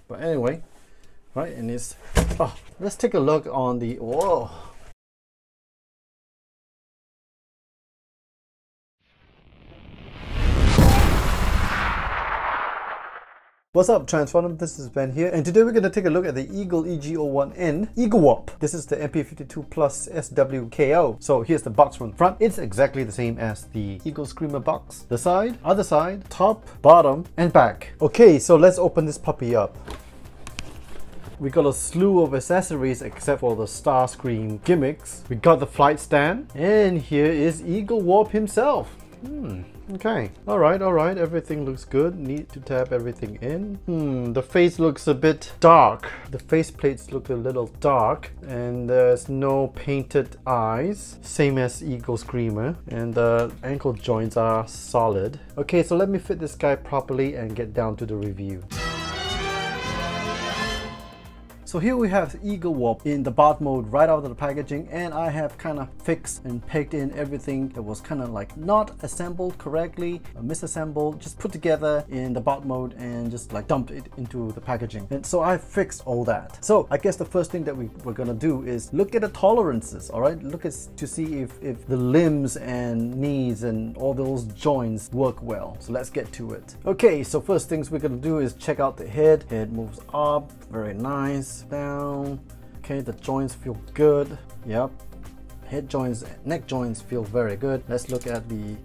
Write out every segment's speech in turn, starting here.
But anyway, right, and it's, oh, let's take a look on the, whoa. What's up, Transformdom? This is Ben here, and today we're going to take a look at the Eagle EG-01N Eaglewarp. This is the MP-52+SW KO. So here's the box from the front. It's exactly the same as the Eagle Screamer box. The side, other side, top, bottom, and back. Okay, so let's open this puppy up. We got a slew of accessories except for the Starscream gimmicks. We got the flight stand, and here is Eaglewarp himself. Okay, all right, everything looks good. Need to tap everything in. The face looks a bit dark. The face plates look a little dark, and there's no painted eyes, same as Eagle Screamer, and the ankle joints are solid. Okay, so let me fit this guy properly and get down to the review. So here we have Eaglewarp in the BOD mode right out of the packaging, and I have kind of fixed and pegged in everything that was kind of like not assembled correctly, misassembled, just put together in the BOD mode and just like dumped it into the packaging. And so I fixed all that. So I guess the first thing that we're gonna do is look at the tolerances, all right? Look at to see if the limbs and knees and all those joints work well. So let's get to it. Okay, so first things we're gonna do is check out the head. Head moves up, very nice. Down. Okay, the joints feel good. Yep. Head joints, neck joints feel very good. Let's look at the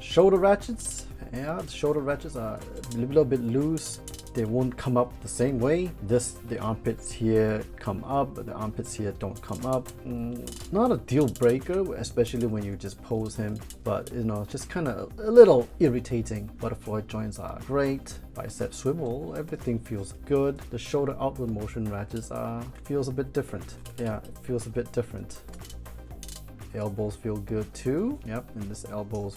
shoulder ratchets. Yeah, the shoulder ratchets are a little bit loose. They won't come up the same way. The armpits here come up, but the armpits here don't come up. Not a deal breaker, especially when you just pose him, but you know, just kind of a little irritating. Butterfly joints are great. Bicep swivel, everything feels good. The shoulder outward motion ratchets feels a bit different. Yeah, it feels a bit different. Elbows feel good too. Yep, and this elbows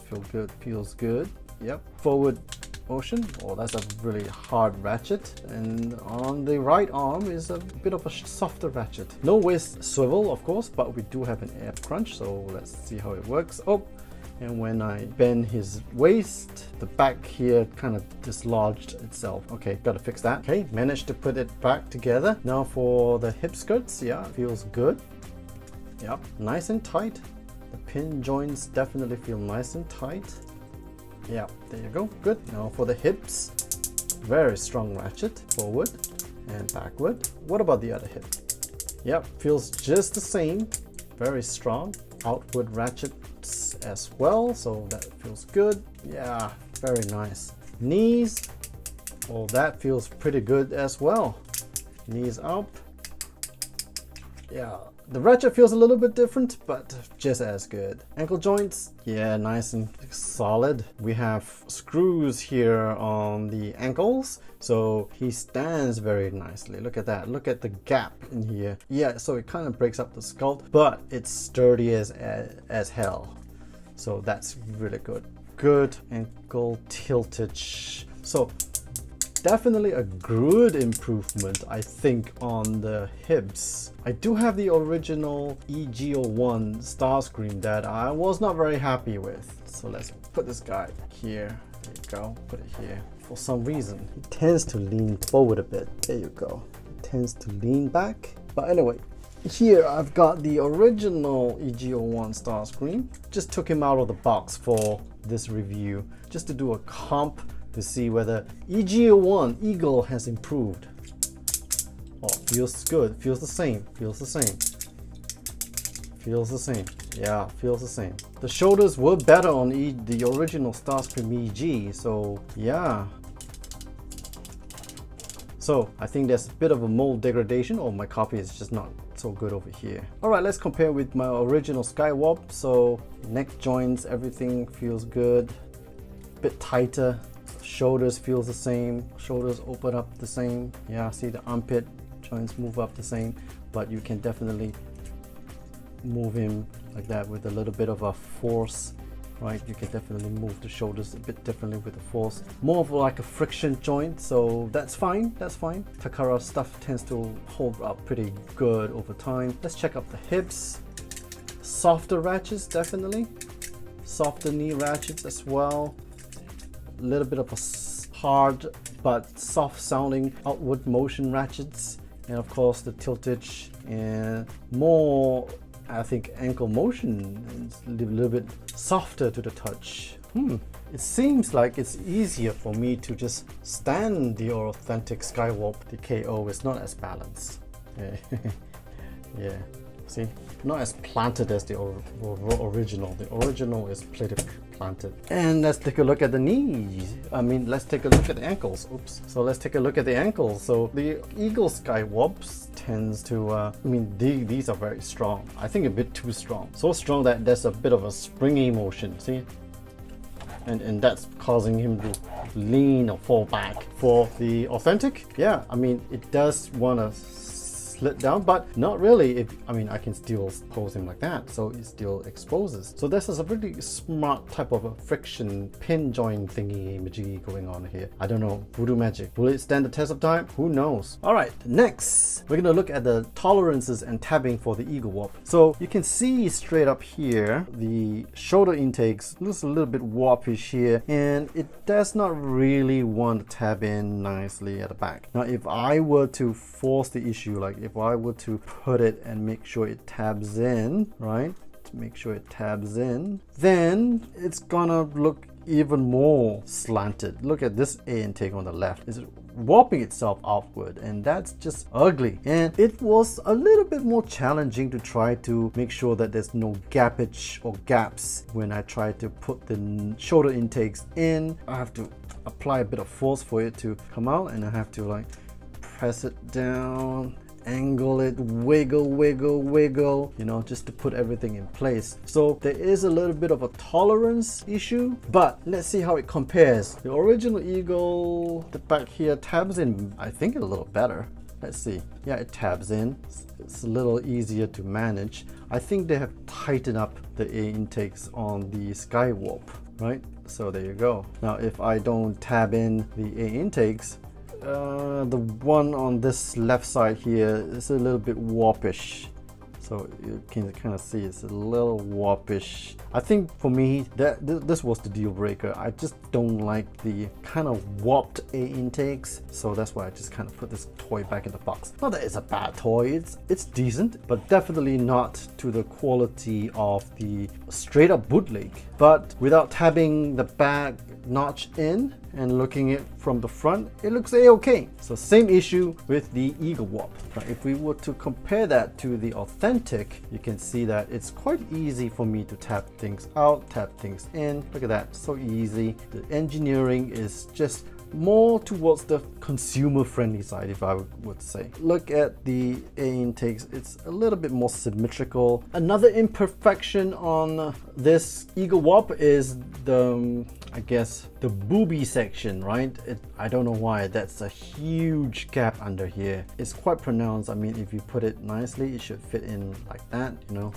feels good. Yep. Forward motion, oh, that's a really hard ratchet, and on the right arm is a bit of a softer ratchet. No waist swivel, of course, but we do have an air crunch, so let's see how it works. Oh, and when I bend his waist, the back here kind of dislodged itself. Okay, gotta fix that. Okay, managed to put it back together. Now for the hip skirts, yeah, feels good. Yep, nice and tight. The pin joints definitely feel nice and tight. Yeah, there you go, good. Now for the hips, very strong ratchet, forward and backward. What about the other hip? Yep, feels just the same, very strong. Outward ratchets as well, so that feels good. Yeah, very nice. Knees, well, that feels pretty good as well. Knees up. Yeah, the ratchet feels a little bit different, but just as good. Ankle joints, yeah, nice and solid. We have screws here on the ankles, so he stands very nicely. Look at that. Look at the gap in here. Yeah, so it kind of breaks up the sculpt, but it's sturdy as hell. So that's really good. Good ankle tiltage. So definitely a good improvement, I think, on the hips. I do have the original EG-01 Starscream that I was not very happy with. So let's put this guy here. There you go. Put it here. For some reason, he tends to lean forward a bit. There you go. He tends to lean back. But anyway, here I've got the original EG-01 Starscream. Just took him out of the box for this review, just to do a comp to see whether EG-01 Eagle has improved. Oh, feels good, feels the same, feels the same. Feels the same, yeah, feels the same. The shoulders were better on the original Starscream EG, so yeah. So I think there's a bit of a mold degradation, or my copy is just not so good over here. All right, let's compare with my original Skywarp. So neck joints, everything feels good, a bit tighter. Shoulders feels the same, shoulders open up the same. Yeah, see the armpit joints move up the same, but you can definitely move him like that with a little bit of a force, right? You can definitely move the shoulders a bit differently with the force. More of like a friction joint, so that's fine, that's fine. Takara stuff tends to hold up pretty good over time. Let's check out the hips. Softer ratchets, definitely. Softer knee ratchets as well. A little bit of a hard but soft sounding outward motion ratchets, and of course the tiltage and more, I think, ankle motion. It's a little bit softer to the touch. It seems like it's easier for me to just stand the authentic Skywarp. The KO is not as balanced. Yeah, see, not as planted as the original. The original is pretty planted. And let's take a look at the knees. I mean, let's take a look at the ankles. Oops. So let's take a look at the ankles. So the Eagle Skywarps tends to, I mean, these are very strong. I think a bit too strong. So strong that there's a bit of a springy motion. See? And that's causing him to lean or fall back. For the authentic, yeah, I mean, it does want to slid down, but not really. I mean, I can still pose him like that, so it still exposes. So this is a pretty smart type of a friction pin joint thingy majiggy going on here. I don't know, voodoo magic. Will it stand the test of time? Who knows? All right, next we're gonna look at the tolerances and tabbing for the Eaglewarp. So you can see straight up here the shoulder intakes looks a little bit warpish here, and it does not really want to tab in nicely at the back. Now if I were to force the issue, like if I were to put it and make sure it tabs in, right? To make sure it tabs in, then it's gonna look even more slanted. Look at this A intake on the left. It's warping itself outward, and that's just ugly. And it was a little bit more challenging to try to make sure that there's no gappage or gaps when I try to put the shoulder intakes in. I have to apply a bit of force for it to come out, and I have to like press it down, angle it, wiggle, wiggle, wiggle, you know, just to put everything in place. So there is a little bit of a tolerance issue, but let's see how it compares. The original Eagle, the back here tabs in, I think, a little better. Let's see. Yeah, it tabs in. It's a little easier to manage. I think they have tightened up the A intakes on the Skywarp, right? So there you go. Now if I don't tab in the A intakes, the one on this left side here is a little bit warpish. So you can kind of see it's a little warpish. I think for me, this was the deal breaker. I just don't like the kind of warped A intakes. So that's why I just kind of put this toy back in the box. Not that it's a bad toy, it's decent, but definitely not to the quality of the straight up bootleg. But without tabbing the back notch in and looking it from the front, it looks a-okay. So same issue with the Eaglewarp. Now if we were to compare that to the authentic, you can see that it's quite easy for me to tap things out, tap things in. Look at that, so easy. The engineering is just more towards the consumer-friendly side, if I would say. Look at the A intakes, it's a little bit more symmetrical. Another imperfection on this Eaglewarp is the, I guess, the booby section, right? I don't know why, that's a huge gap under here. It's quite pronounced. I mean, if you put it nicely, it should fit in like that, you know.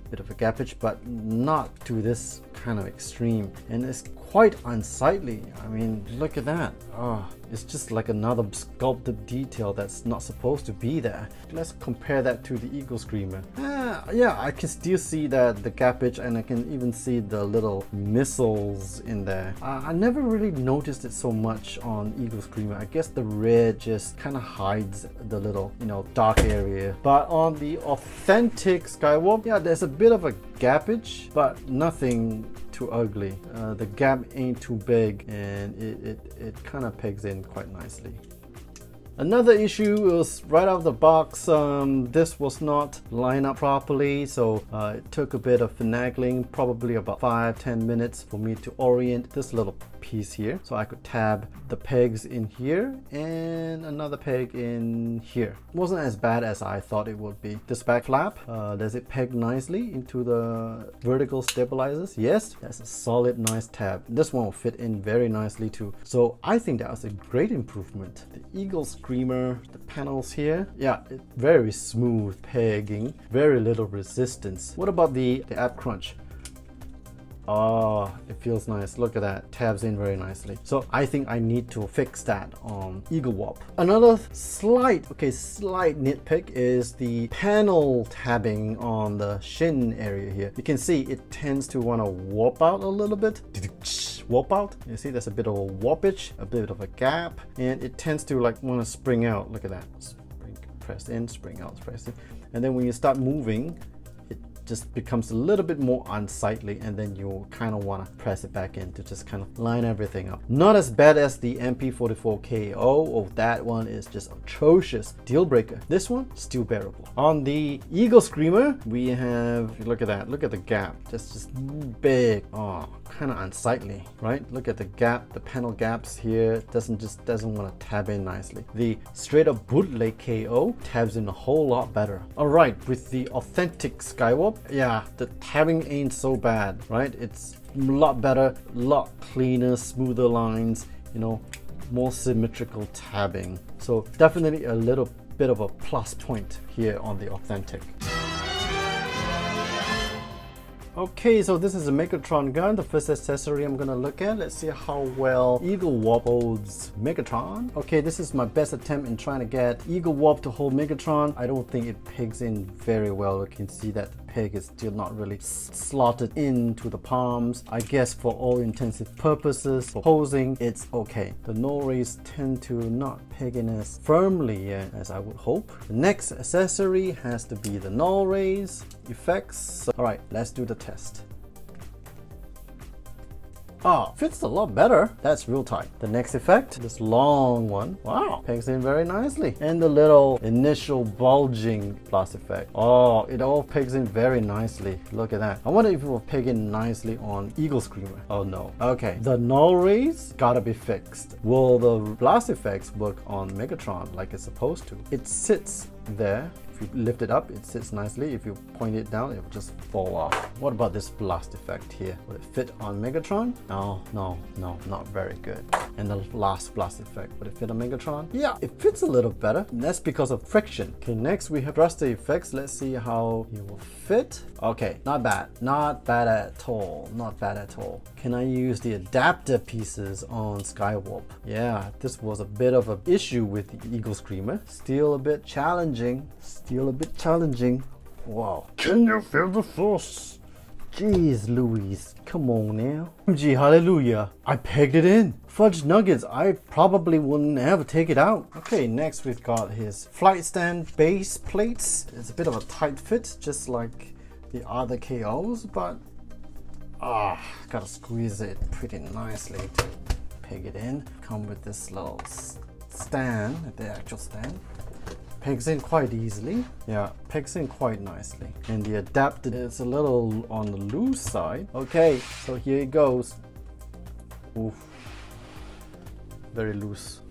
Bit of a gappage, but not to this kind of extreme, and it's quite unsightly. I mean, look at that. Oh, it's just like another sculpted detail that's not supposed to be there. Let's compare that to the Eagle Screamer. Yeah, I can still see that the gappage, and I can even see the little missiles in there. I never really noticed it so much on Eagle Screamer. I guess the red just kind of hides the little, you know, dark area. But on the authentic Skywarp, yeah, there's a bit of a gappage, but nothing too ugly. The gap ain't too big, and it kind of pegs in quite nicely. Another issue was right out of the box, this was not lined up properly, so it took a bit of finagling, probably about 5-10 minutes for me to orient this little piece here. So I could tab the pegs in here and another peg in here. It wasn't as bad as I thought it would be. This back flap, does it peg nicely into the vertical stabilizers? Yes, that's a solid, nice tab. This one will fit in very nicely too. So I think that was a great improvement. The Eagle Screamer, the panels here, yeah, very smooth pegging, very little resistance. What about the ab crunch? Oh, it feels nice. Look at that, tabs in very nicely. So I think I need to fix that on Eaglewarp. Another slight nitpick is the panel tabbing on the shin area here. You can see it tends to want to warp out a little bit warp out. You see there's a bit of a warpage, a bit of a gap, and it tends to like want to spring out. Look at that. Spring, press in, spring out, press in. And then when you start moving, it just becomes a little bit more unsightly, and then you kind of want to press it back in to just kind of line everything up. Not as bad as the MP-52+SW. Oh, that one is just atrocious. Deal breaker. This one, still bearable. On the Eagle Screamer, we have, look at that, look at the gap. Just big. Oh, kind of unsightly, right? Look at the gap, the panel gaps here. Doesn't want to tab in nicely. The straight up bootleg KO tabs in a whole lot better. All right, with the authentic Skywarp, yeah, the tabbing ain't so bad, right? It's a lot better, a lot cleaner, smoother lines, you know, more symmetrical tabbing. So definitely a little bit of a plus point here on the authentic. Okay, so this is a Megatron gun, the first accessory I'm gonna look at. Let's see how well Eaglewarp holds Megatron. Okay, this is my best attempt in trying to get Eaglewarp to hold Megatron. I don't think it pegs in very well. You can see that the peg is still not really slotted into the palms. I guess for all intensive purposes, for posing, it's okay. The null rays tend to not peg in as firmly as I would hope. The next accessory has to be the null rays effects. All right, let's do the test. Ah, fits a lot better. That's real tight. The next effect, this long one. Wow, pegs in very nicely. And the little initial bulging blast effect. Oh, it all pegs in very nicely. Look at that. I wonder if it will peg in nicely on Eagle Screamer. Oh no. Okay, the null rays gotta be fixed. Will the blast effects work on Megatron like it's supposed to? It sits there. If you lift it up, it sits nicely. If you point it down, it will just fall off. What about this blast effect here? Will it fit on Megatron? No, not very good. And the last blast effect, would it fit on Megatron? Yeah, it fits a little better. And that's because of friction. Okay, next we have thruster effects. Let's see how it will fit. Okay, not bad. Not bad at all. Not bad at all. Can I use the adapter pieces on Skywarp? Yeah, this was a bit of an issue with the Eagle Screamer. Still a bit challenging. Wow. Can you feel the force? Jeez Louise, come on now. Gee, hallelujah. I pegged it in. Fudge nuggets, I probably wouldn't ever take it out. Okay, next we've got his flight stand base plates. It's a bit of a tight fit, just like the other KOs, but gotta squeeze it pretty nicely to peg it in. Come with this little stand, the actual stand. Pegs in quite easily. Yeah, pegs in quite nicely. And the adapter is a little on the loose side. Okay, so here it goes. Oof. Very loose.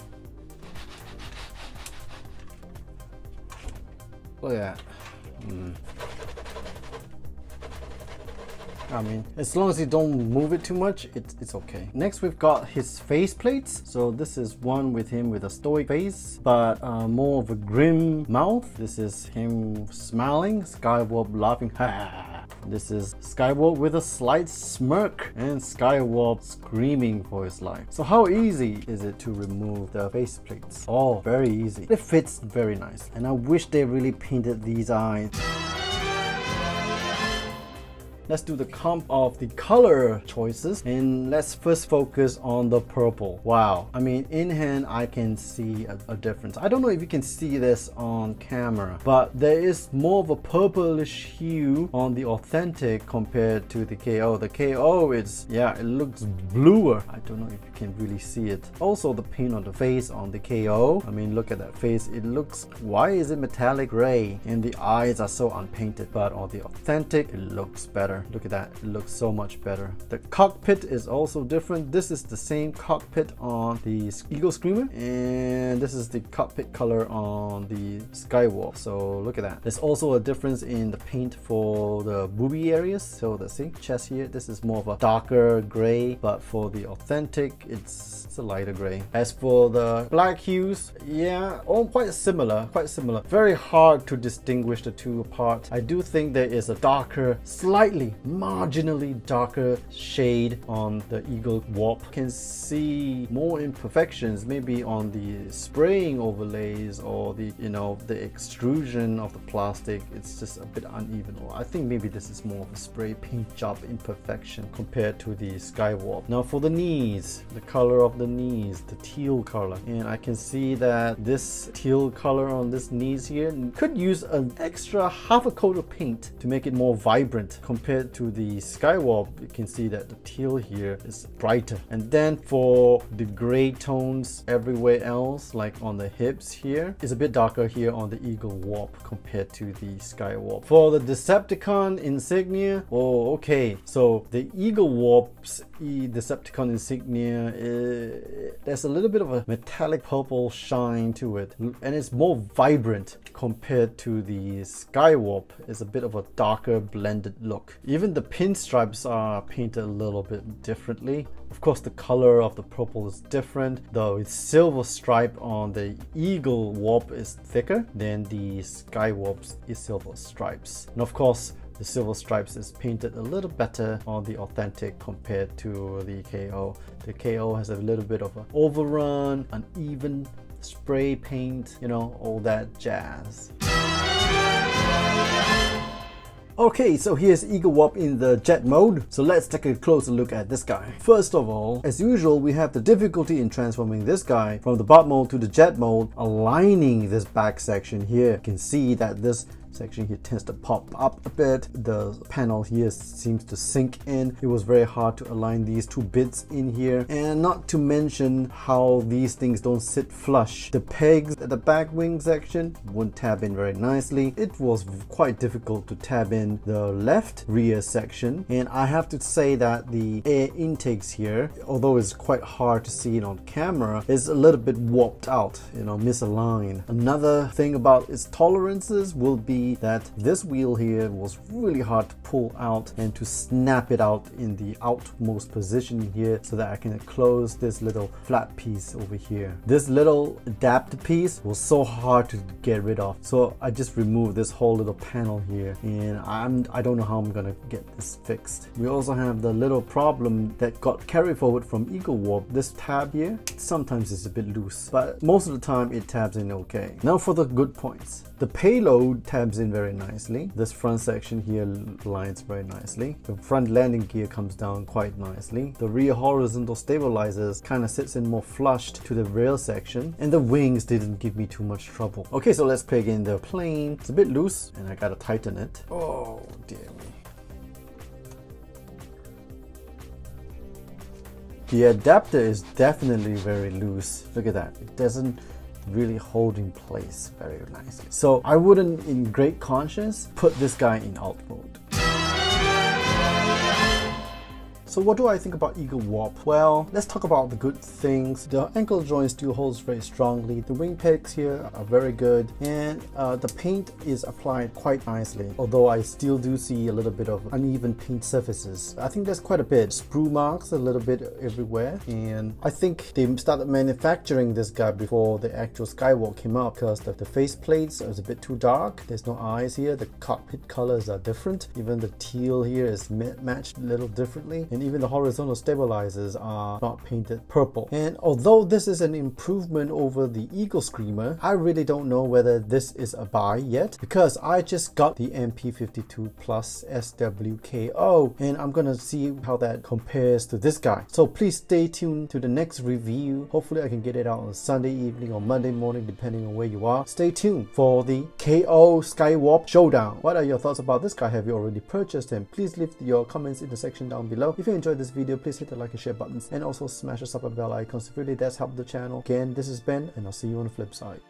Look at that. I mean, as long as you don't move it too much, it's okay. Next, we've got his face plates. So this is one with him with a stoic face, but more of a grim mouth. This is him smiling, Skywarp laughing. This is Skywarp with a slight smirk and Skywarp screaming for his life. So how easy is it to remove the face plates? Oh, very easy. It fits very nice. And I wish they really painted these eyes. Let's do the comp of the color choices, and let's first focus on the purple. Wow, I mean, in hand I can see a difference. I don't know if you can see this on camera, but there is more of a purplish hue on the authentic compared to the KO. The KO is, yeah, it looks bluer. I don't know if you can really see it. Also, the paint on the face on the KO, I mean, look at that face. It looks, why is it metallic gray? And the eyes are so unpainted, but on the authentic, it looks better. Look at that, it looks so much better. The cockpit is also different. This is the same cockpit on the Eagle Screamer, and this is the cockpit color on the Skywarp. So look at that. There's also a difference in the paint for the booby areas. So the chest here, this is more of a darker gray, but for the authentic, it's a lighter gray. As for the black hues, yeah, all quite similar, Very hard to distinguish the two apart. I do think there is a darker, slightly a marginally darker shade on the Eaglewarp. You can see more imperfections maybe on the spraying overlays or the, you know, the extrusion of the plastic. It's just a bit uneven. Or I think maybe this is more of a spray paint job imperfection compared to the Skywarp. Now for the knees, the color of the knees, the teal color, and I can see that this teal color on this knees here could use an extra half a coat of paint to make it more vibrant compared to the Skywarp. You can see that the teal here is brighter. And then for the gray tones everywhere else, like on the hips here, is a bit darker here on the Eaglewarp compared to the Skywarp. For the Decepticon insignia, oh okay, so the Eaglewarp's Decepticon insignia, there's a little bit of a metallic purple shine to it, and it's more vibrant compared to the Skywarp. It's a bit of a darker blended look. Even the pinstripes are painted a little bit differently. Of course, the color of the purple is different, though its silver stripe on the Eaglewarp is thicker than the Skywarp's is silver stripes. And of course, the silver stripes is painted a little better on the authentic compared to the KO. The KO has a little bit of an overrun, uneven spray paint, you know, all that jazz. Okay, so here's Eaglewarp in the jet mode. So let's take a closer look at this guy. First of all, as usual, we have the difficulty in transforming this guy from the bot mode to the jet mode, aligning this back section here. You can see that this section here tends to pop up a bit. The panel here seems to sink in. It was very hard to align these two bits in here, and not to mention how these things don't sit flush. The pegs at the back wing section wouldn't tab in very nicely. It was quite difficult to tab in the left rear section, and I have to say that the air intakes here, although it's quite hard to see it on camera, is a little bit warped out, you know, misaligned. Another thing about its tolerances will be that this wheel here was really hard to pull out and to snap it out in the outmost position here so that I can close this little flat piece over here. This little adapter piece was so hard to get rid of, so I just removed this whole little panel here, and I don't know how I'm gonna get this fixed. We also have the little problem that got carried forward from Eaglewarp. This tab here, sometimes it's a bit loose, but most of the time it tabs in okay. Now for the good points. The payload tabs in very nicely. This front section here lines very nicely. The front landing gear comes down quite nicely. The rear horizontal stabilizers kind of sits in more flushed to the rail section, and the wings didn't give me too much trouble. Okay, so let's peg in the plane. It's a bit loose and I gotta tighten it. Oh dear me. The adapter is definitely very loose. Look at that. It doesn't really hold in place very nicely. So I wouldn't, in great conscience, put this guy in alt mode. So what do I think about Eaglewarp? Well, let's talk about the good things. The ankle joint still holds very strongly. The wing pegs here are very good, and the paint is applied quite nicely, although I still do see a little bit of uneven paint surfaces. I think there's quite a bit. Sprue marks a little bit everywhere, and I think they started manufacturing this guy before the actual Skywarp came out because the face plates is a bit too dark. There's no eyes here. The cockpit colors are different. Even the teal here is matched a little differently, and even the horizontal stabilizers are not painted purple. And although this is an improvement over the Eagle Screamer, I really don't know whether this is a buy yet, because I just got the MP-52+SW KO, and I'm gonna see how that compares to this guy. So please stay tuned to the next review. Hopefully I can get it out on Sunday evening or Monday morning, depending on where you are. Stay tuned for the KO Skywarp Showdown. What are your thoughts about this guy? Have you already purchased him? Please leave your comments in the section down below. If you enjoyed this video, please hit the like and share buttons, and also smash the sub and bell icons. Really does help the channel. Again, this is Ben, and I'll see you on the flip side.